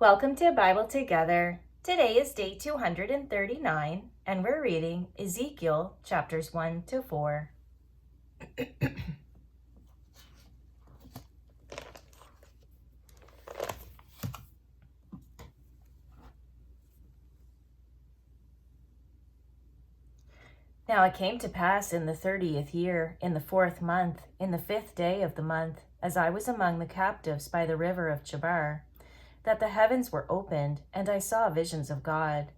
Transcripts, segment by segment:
Welcome to Bible Together. Today is day 239, and we're reading Ezekiel chapters 1 to 4. Now it came to pass in the 30th year, in the 4th month, in the 5th day of the month, as I was among the captives by the river of Chebar, that the heavens were opened, and I saw visions of God.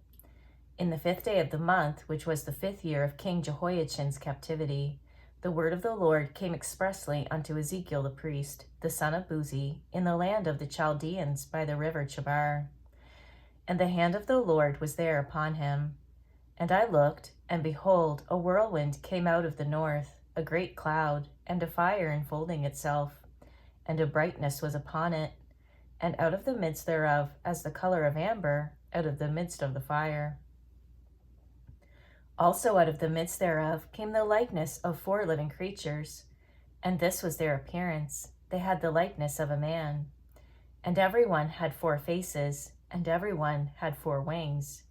In the 5th day of the month, which was the 5th year of King Jehoiachin's captivity, the word of the Lord came expressly unto Ezekiel the priest, the son of Buzi, in the land of the Chaldeans by the river Chebar. And the hand of the Lord was there upon him. And I looked, and behold, a whirlwind came out of the north, a great cloud, and a fire enfolding itself, and a brightness was upon it, and out of the midst thereof, as the color of amber, out of the midst of the fire. Also out of the midst thereof came the likeness of 4 living creatures, and this was their appearance. They had the likeness of a man. And every one had 4 faces, and every one had 4 wings.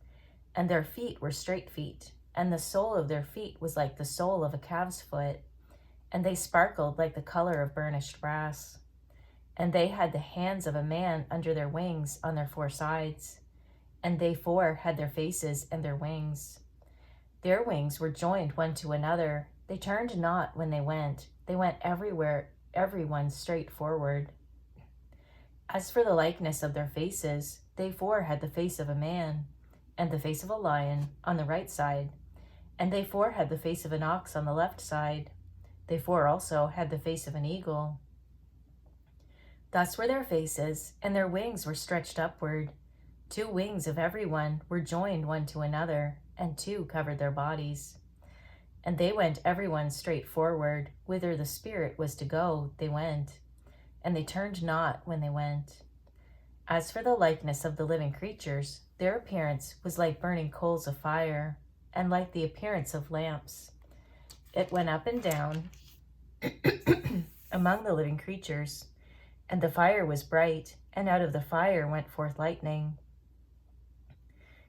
And their feet were straight feet, and the sole of their feet was like the sole of a calf's foot, and they sparkled like the color of burnished brass. And they had the hands of a man under their wings on their 4 sides, and they 4 had their faces and their wings. Their wings were joined one to another. They turned not when they went everywhere, everyone straight forward. As for the likeness of their faces, they 4 had the face of a man, and the face of a lion on the right side, and they 4 had the face of an ox on the left side. They 4 also had the face of an eagle. Thus were their faces, and their wings were stretched upward. 2 wings of every one were joined one to another, and 2 covered their bodies. And they went every one straight forward, whither the Spirit was to go, they went, and they turned not when they went. As for the likeness of the living creatures, their appearance was like burning coals of fire, and like the appearance of lamps. It went up and down among the living creatures, and the fire was bright, and out of the fire went forth lightning.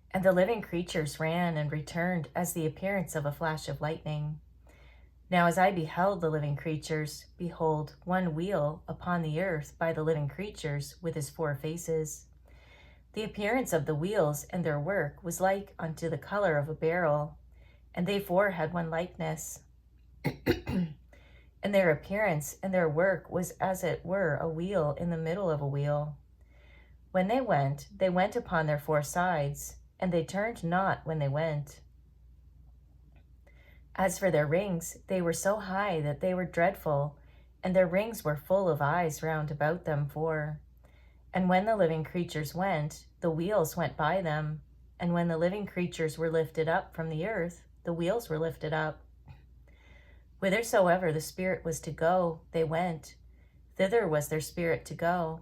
And the living creatures ran and returned as the appearance of a flash of lightning. Now as I beheld the living creatures, behold, one wheel upon the earth by the living creatures with his 4 faces. The appearance of the wheels and their work was like unto the color of a beryl, and they 4 had one likeness. And their appearance and their work was as it were a wheel in the middle of a wheel. When they went upon their 4 sides, and they turned not when they went. As for their rings, they were so high that they were dreadful, and their rings were full of eyes round about them 4. And when the living creatures went, the wheels went by them, and when the living creatures were lifted up from the earth, the wheels were lifted up. Whithersoever the Spirit was to go, they went. Thither was their spirit to go.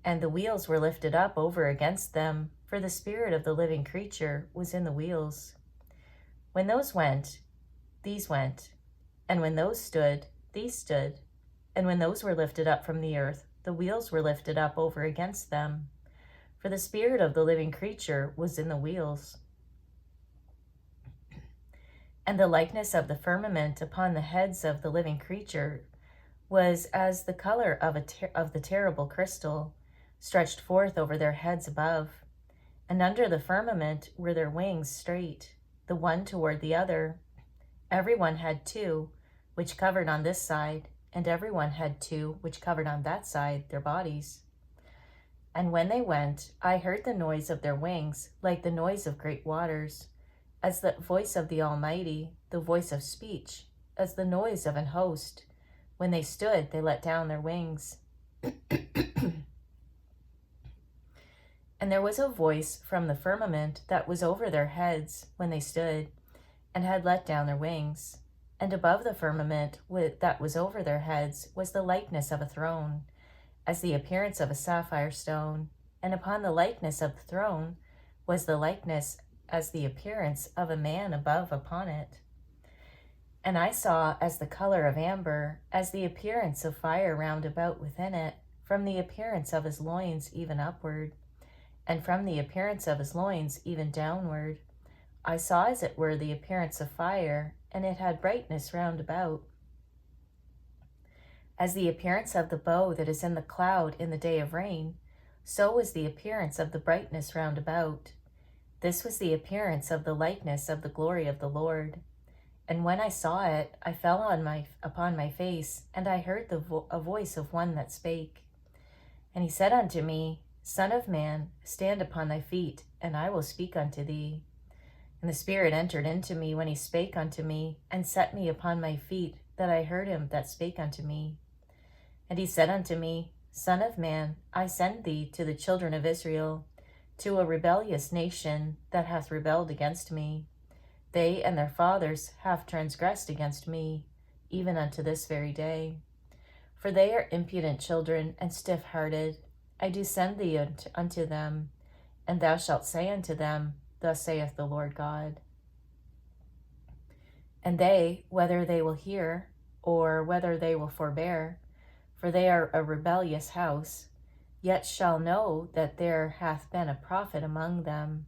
And the wheels were lifted up over against them, for the spirit of the living creature was in the wheels. When those went, these went. And when those stood, these stood. And when those were lifted up from the earth, the wheels were lifted up over against them. For the spirit of the living creature was in the wheels. And the likeness of the firmament upon the heads of the living creature was as the color of the terrible crystal, stretched forth over their heads above. And under the firmament were their wings straight, the one toward the other. Every one had 2, which covered on this side, and every one had 2, which covered on that side, their bodies. And when they went, I heard the noise of their wings, like the noise of great waters, as the voice of the Almighty, the voice of speech, as the noise of an host. When they stood, they let down their wings. And there was a voice from the firmament that was over their heads when they stood, and had let down their wings. And above the firmament that was over their heads was the likeness of a throne, as the appearance of a sapphire stone, and upon the likeness of the throne was the likeness as the appearance of a man above upon it. And I saw as the color of amber, as the appearance of fire round about within it, from the appearance of his loins even upward, and from the appearance of his loins even downward. I saw as it were the appearance of fire, and it had brightness round about, as the appearance of the bow that is in the cloud in the day of rain, so was the appearance of the brightness round about. This was the appearance of the likeness of the glory of the Lord. And when I saw it, I fell upon my face, and I heard a voice of one that spake. And he said unto me, Son of man, stand upon thy feet, and I will speak unto thee. And the Spirit entered into me when he spake unto me, and set me upon my feet, that I heard him that spake unto me. And he said unto me, Son of man, I send thee to the children of Israel, to a rebellious nation that hath rebelled against me. They and their fathers have transgressed against me, even unto this very day. For they are impudent children and stiff-hearted. I do send thee unto them, and thou shalt say unto them, Thus saith the Lord God. And they, whether they will hear, or whether they will forbear, for they are a rebellious house, yet shall know that there hath been a prophet among them.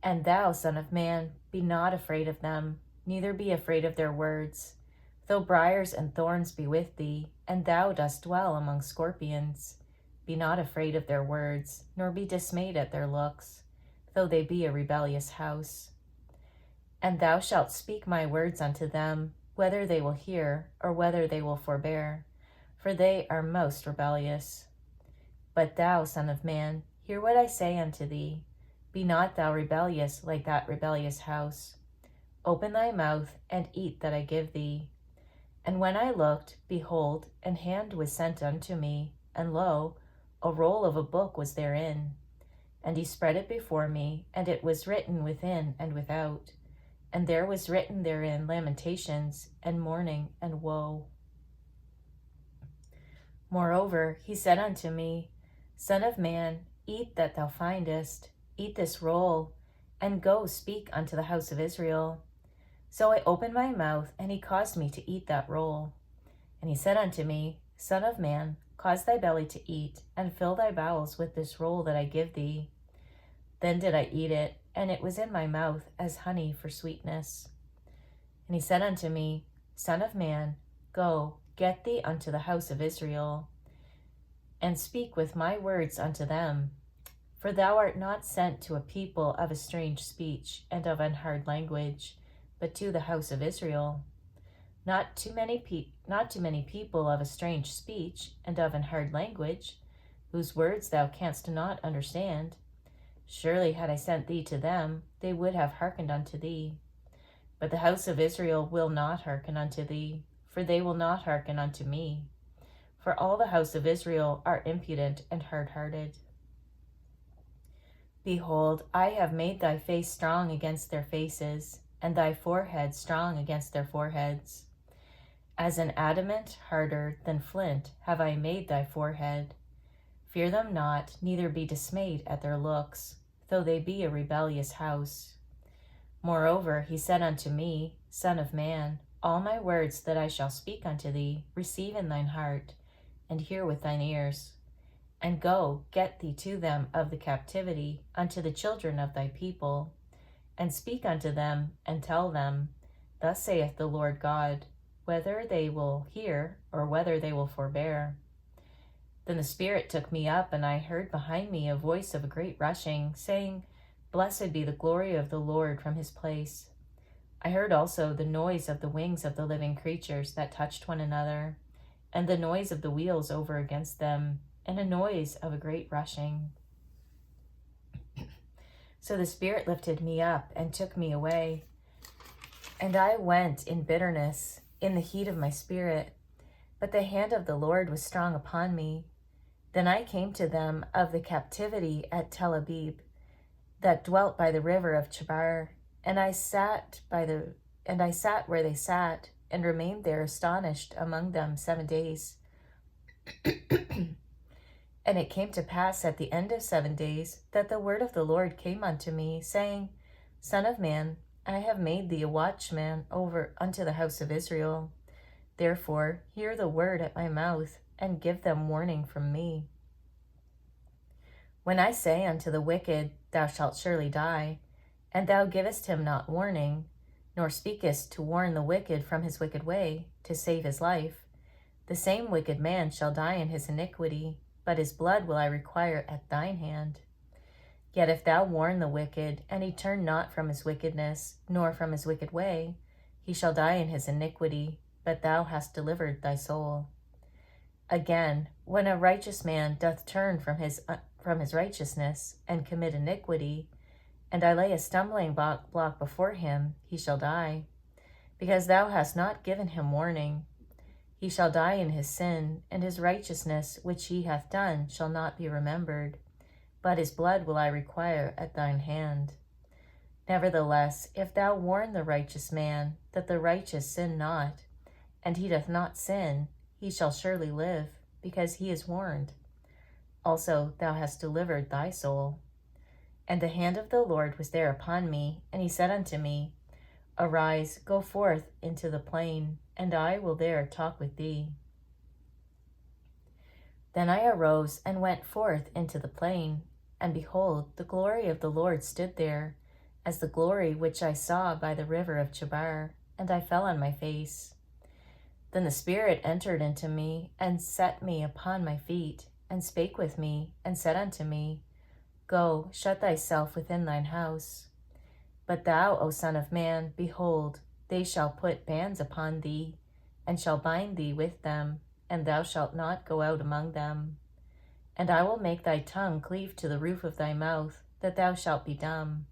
And thou, Son of man, be not afraid of them, neither be afraid of their words. Though briars and thorns be with thee, and thou dost dwell among scorpions, be not afraid of their words, nor be dismayed at their looks, though they be a rebellious house. And thou shalt speak my words unto them, whether they will hear, or whether they will forbear, for they are most rebellious. But thou, Son of man, hear what I say unto thee. Be not thou rebellious like that rebellious house. Open thy mouth, and eat that I give thee. And when I looked, behold, an hand was sent unto me, and lo, a roll of a book was therein. And he spread it before me, and it was written within and without. And there was written therein lamentations, and mourning, and woe. Moreover, he said unto me, Son of man, eat that thou findest, eat this roll, and go speak unto the house of Israel. So I opened my mouth, and he caused me to eat that roll. And he said unto me, Son of man, cause thy belly to eat, and fill thy bowels with this roll that I give thee. Then did I eat it, and it was in my mouth as honey for sweetness. And he said unto me, Son of man, go, get thee unto the house of Israel, and speak with my words unto them. For thou art not sent to a people of a strange speech and of an hard language, but to the house of Israel. Not to many people of a strange speech and of an hard language, whose words thou canst not understand. Surely had I sent thee to them, they would have hearkened unto thee. But the house of Israel will not hearken unto thee, for they will not hearken unto me. For all the house of Israel are impudent and hard-hearted. Behold, I have made thy face strong against their faces, and thy forehead strong against their foreheads. As an adamant harder than flint have I made thy forehead. Fear them not, neither be dismayed at their looks, though they be a rebellious house. Moreover, he said unto me, Son of man, all my words that I shall speak unto thee, receive in thine heart, and hear with thine ears. And go, get thee to them of the captivity, unto the children of thy people, and speak unto them, and tell them, Thus saith the Lord God, whether they will hear, or whether they will forbear. Then the Spirit took me up, and I heard behind me a voice of a great rushing, saying, Blessed be the glory of the Lord from his place. I heard also the noise of the wings of the living creatures that touched one another, and the noise of the wheels over against them, and a noise of a great rushing. So the Spirit lifted me up and took me away, and I went in bitterness, in the heat of my spirit, but the hand of the Lord was strong upon me. Then I came to them of the captivity at Tel Abib, that dwelt by the river of Chebar, and I sat where they sat, and remained there astonished among them 7 days. And it came to pass at the end of 7 days that the word of the Lord came unto me, saying, Son of man, I have made thee a watchman over unto the house of Israel. Therefore hear the word at my mouth, and give them warning from me. When I say unto the wicked, Thou shalt surely die, and thou givest him not warning, nor speakest to warn the wicked from his wicked way, to save his life, the same wicked man shall die in his iniquity, but his blood will I require at thine hand. Yet if thou warn the wicked, and he turn not from his wickedness, nor from his wicked way, he shall die in his iniquity, but thou hast delivered thy soul. Again, when a righteous man doth turn from his righteousness, and commit iniquity, and I lay a stumbling block before him, he shall die, because thou hast not given him warning. He shall die in his sin, and his righteousness which he hath done shall not be remembered, but his blood will I require at thine hand. Nevertheless, if thou warn the righteous man, that the righteous sin not, and he doth not sin, he shall surely live, because he is warned. Also thou hast delivered thy soul. And the hand of the Lord was there upon me, and he said unto me, Arise, go forth into the plain, and I will there talk with thee. Then I arose and went forth into the plain, and behold, the glory of the Lord stood there, as the glory which I saw by the river of Chebar, and I fell on my face. Then the Spirit entered into me, and set me upon my feet, and spake with me, and said unto me, Go, shut thyself within thine house. But thou, O Son of man, behold, they shall put bands upon thee, and shall bind thee with them, and thou shalt not go out among them. And I will make thy tongue cleave to the roof of thy mouth, that thou shalt be dumb,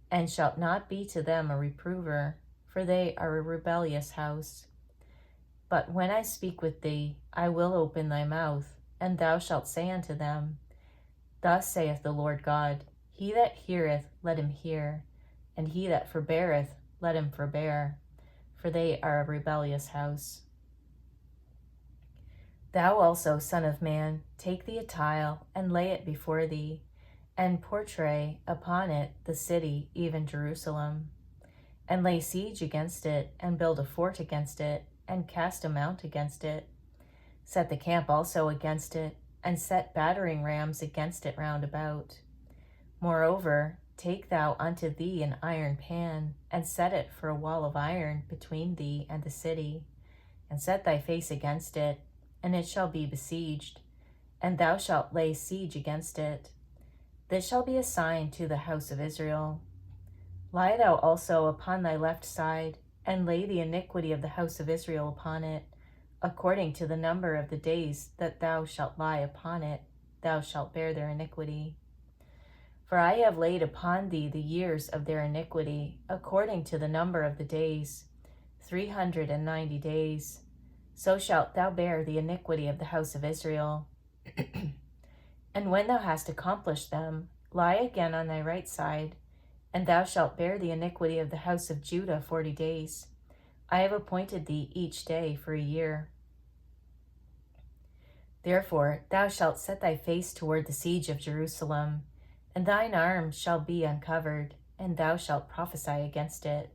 and shalt not be to them a reprover, for they are a rebellious house. But when I speak with thee, I will open thy mouth, and thou shalt say unto them, Thus saith the Lord God, He that heareth, let him hear, and he that forbeareth, let him forbear, for they are a rebellious house. Thou also, Son of man, take thee a tile, and lay it before thee, and portray upon it the city, even Jerusalem, and lay siege against it, and build a fort against it, and cast a mount against it. Set the camp also against it, and set battering rams against it round about. Moreover, take thou unto thee an iron pan, and set it for a wall of iron between thee and the city, and set thy face against it, and it shall be besieged, and thou shalt lay siege against it. This shall be a sign to the house of Israel. Lie thou also upon thy left side, and lay the iniquity of the house of Israel upon it, according to the number of the days that thou shalt lie upon it, thou shalt bear their iniquity. For I have laid upon thee the years of their iniquity, according to the number of the days, 390 days. So shalt thou bear the iniquity of the house of Israel. And when thou hast accomplished them, lie again on thy right side, and thou shalt bear the iniquity of the house of Judah 40 days. I have appointed thee each day for a year. Therefore thou shalt set thy face toward the siege of Jerusalem, and thine arm shall be uncovered, and thou shalt prophesy against it.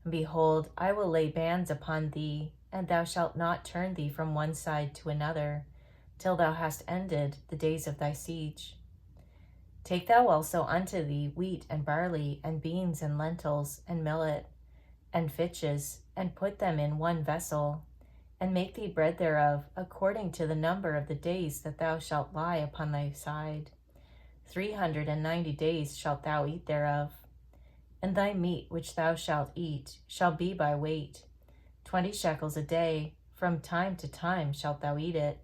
And behold, I will lay bands upon thee, and thou shalt not turn thee from one side to another, till thou hast ended the days of thy siege. Take thou also unto thee wheat and barley, and beans and lentils, and millet, and fitches, and put them in one vessel, and make thee bread thereof, according to the number of the days that thou shalt lie upon thy side. 390 days shalt thou eat thereof. And thy meat which thou shalt eat shall be by weight, 20 shekels a day, from time to time shalt thou eat it.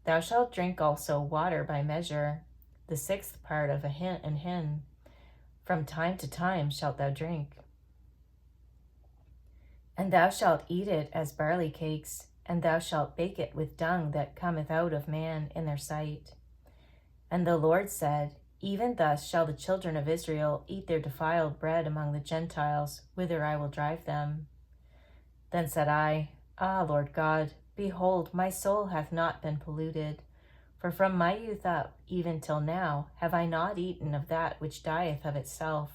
Thou shalt drink also water by measure, the 6th part of an hin. From time to time shalt thou drink. And thou shalt eat it as barley cakes, and thou shalt bake it with dung that cometh out of man in their sight. And the Lord said, Even thus shall the children of Israel eat their defiled bread among the Gentiles, whither I will drive them. Then said I, Ah, Lord God, behold, my soul hath not been polluted, for from my youth up, even till now, have I not eaten of that which dieth of itself,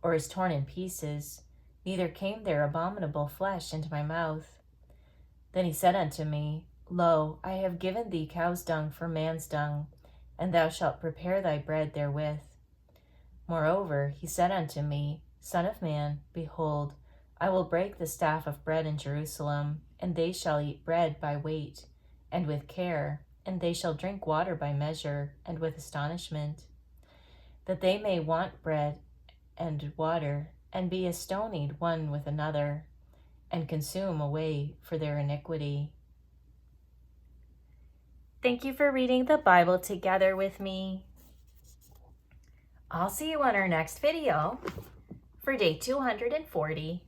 or is torn in pieces, neither came there abominable flesh into my mouth. Then he said unto me, Lo, I have given thee cow's dung for man's dung, and thou shalt prepare thy bread therewith. Moreover, he said unto me, Son of man, behold, I will break the staff of bread in Jerusalem, and they shall eat bread by weight, and with care, and they shall drink water by measure, and with astonishment, that they may want bread and water, and be astonied one with another, and consume away for their iniquity. Thank you for reading the Bible together with me. I'll see you on our next video for day 240.